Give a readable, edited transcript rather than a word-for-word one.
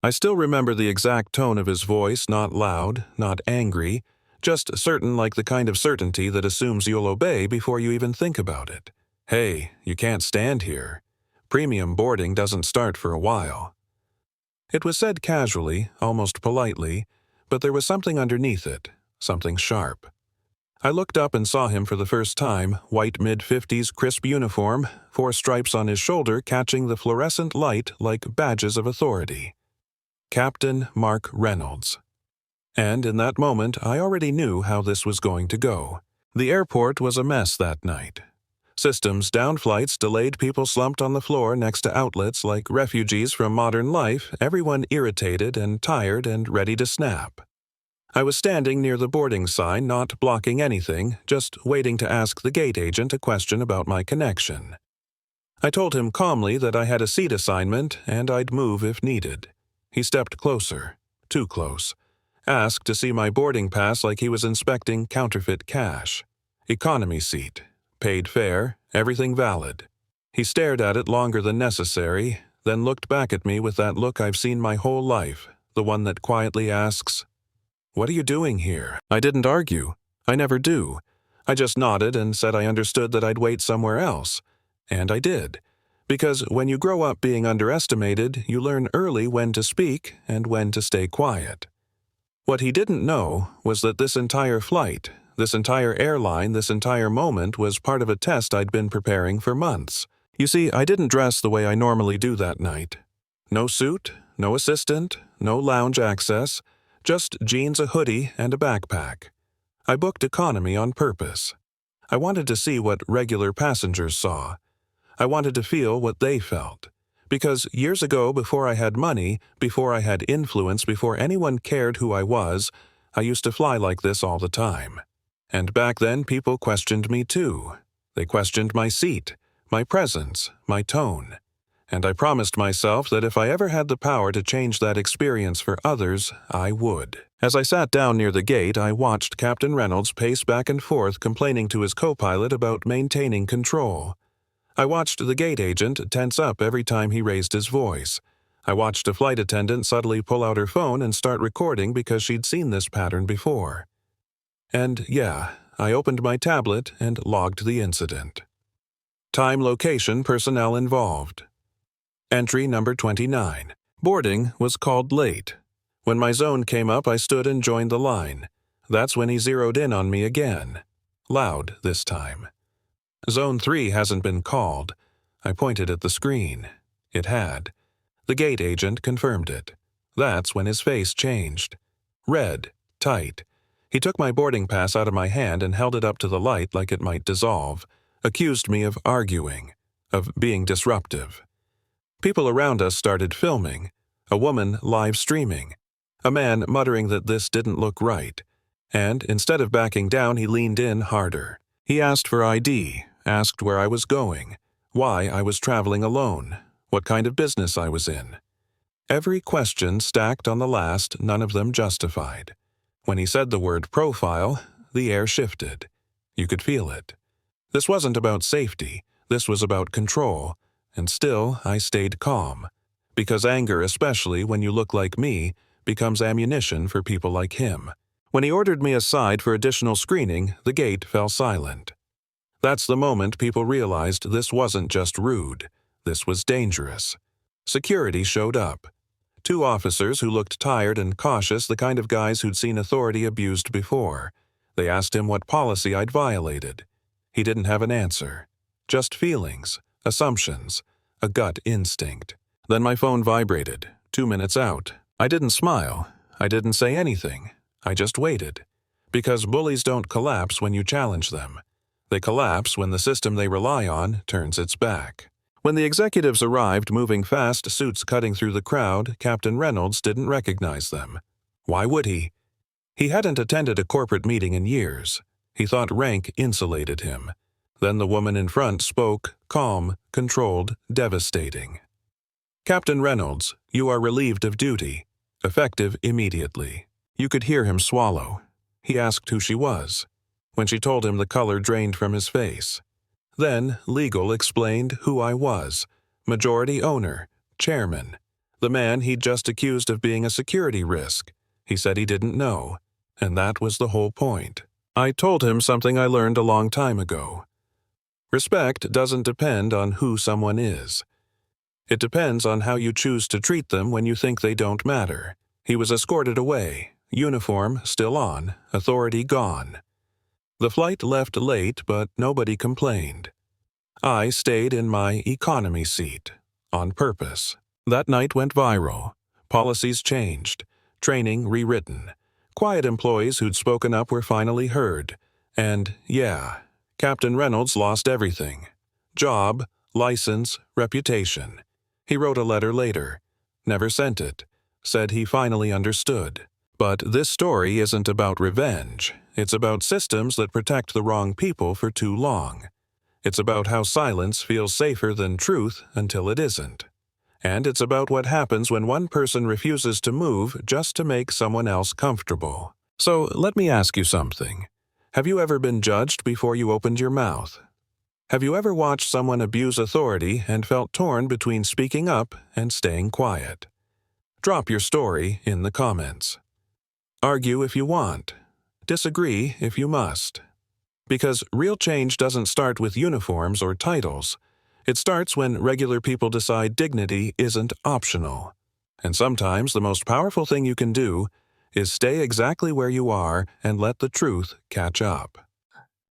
I still remember the exact tone of his voice, not loud, not angry, just certain, like the kind of certainty that assumes you'll obey before you even think about it. Hey, you can't stand here. Premium boarding doesn't start for a while. It was said casually, almost politely, but there was something underneath it, something sharp. I looked up and saw him for the first time, white mid-50s crisp uniform, 4 stripes on his shoulder catching the fluorescent light like badges of authority. Captain Mark Reynolds. And in that moment, I already knew how this was going to go. The airport was a mess that night. Systems down, flights delayed, people slumped on the floor next to outlets like refugees from modern life, everyone irritated and tired and ready to snap. I was standing near the boarding sign, not blocking anything, just waiting to ask the gate agent a question about my connection. I told him calmly that I had a seat assignment and I'd move if needed. He stepped closer, too close, asked to see my boarding pass like he was inspecting counterfeit cash. Economy seat, paid fare, everything valid. He stared at it longer than necessary, then looked back at me with that look I've seen my whole life, the one that quietly asks, "What are you doing here?" I didn't argue. I never do. I just nodded and said I understood that I'd wait somewhere else. And I did. Because when you grow up being underestimated, you learn early when to speak and when to stay quiet. What he didn't know was that this entire flight, this entire airline, this entire moment was part of a test I'd been preparing for months. You see, I didn't dress the way I normally do that night. No suit, no assistant, no lounge access, just jeans, a hoodie, and a backpack. I booked economy on purpose. I wanted to see what regular passengers saw. I wanted to feel what they felt. Because years ago, before I had money, before I had influence, before anyone cared who I was, I used to fly like this all the time. And back then, people questioned me too. They questioned my seat, my presence, my tone. And I promised myself that if I ever had the power to change that experience for others, I would. As I sat down near the gate, I watched Captain Reynolds pace back and forth complaining to his co-pilot about maintaining control. I watched the gate agent tense up every time he raised his voice. I watched a flight attendant suddenly pull out her phone and start recording because she'd seen this pattern before. And yeah, I opened my tablet and logged the incident. Time, location, personnel involved. Entry number 29. Boarding was called late. When my zone came up, I stood and joined the line. That's when he zeroed in on me again. Loud this time. Zone 3 hasn't been called. I pointed at the screen. It had. The gate agent confirmed it. That's when his face changed. Red, tight. He took my boarding pass out of my hand and held it up to the light like it might dissolve. Accused me of arguing, of being disruptive. People around us started filming, a woman live streaming, a man muttering that this didn't look right. And instead of backing down, he leaned in harder. He asked for ID, asked where I was going, why I was traveling alone, what kind of business I was in. Every question stacked on the last, none of them justified. When he said the word profile, the air shifted. You could feel it. This wasn't about safety, this was about control. And still, I stayed calm, because anger, especially when you look like me, becomes ammunition for people like him. When he ordered me aside for additional screening, the gate fell silent. That's the moment people realized this wasn't just rude. This was dangerous. Security showed up. 2 officers who looked tired and cautious, the kind of guys who'd seen authority abused before. They asked him what policy I'd violated. He didn't have an answer. Just feelings. Assumptions, a gut instinct. Then my phone vibrated, 2 minutes out. I didn't smile. I didn't say anything. I just waited. Because bullies don't collapse when you challenge them. They collapse when the system they rely on turns its back. When the executives arrived, moving fast, suits cutting through the crowd, Captain Reynolds didn't recognize them. Why would he? He hadn't attended a corporate meeting in years. He thought rank insulated him. Then the woman in front spoke, calm, controlled, devastating. "Captain Reynolds, you are relieved of duty. Effective immediately." You could hear him swallow. He asked who she was. When she told him, the color drained from his face. Then legal explained who I was. Majority owner, chairman. The man he'd just accused of being a security risk. He said he didn't know, and that was the whole point. I told him something I learned a long time ago. Respect doesn't depend on who someone is. It depends on how you choose to treat them when you think they don't matter. He was escorted away, uniform still on, authority gone. The flight left late, but nobody complained. I stayed in my economy seat, on purpose. That night went viral. Policies changed, training rewritten. Quiet employees who'd spoken up were finally heard. And, yeah, Captain Reynolds lost everything. Job, license, reputation. He wrote a letter later. Never sent it. Said he finally understood. But this story isn't about revenge. It's about systems that protect the wrong people for too long. It's about how silence feels safer than truth until it isn't. And it's about what happens when one person refuses to move just to make someone else comfortable. So let me ask you something. Have you ever been judged before you opened your mouth? Have you ever watched someone abuse authority and felt torn between speaking up and staying quiet? Drop your story in the comments. Argue if you want. Disagree if you must. Because real change doesn't start with uniforms or titles. It starts when regular people decide dignity isn't optional. And sometimes the most powerful thing you can do is stay exactly where you are and let the truth catch up.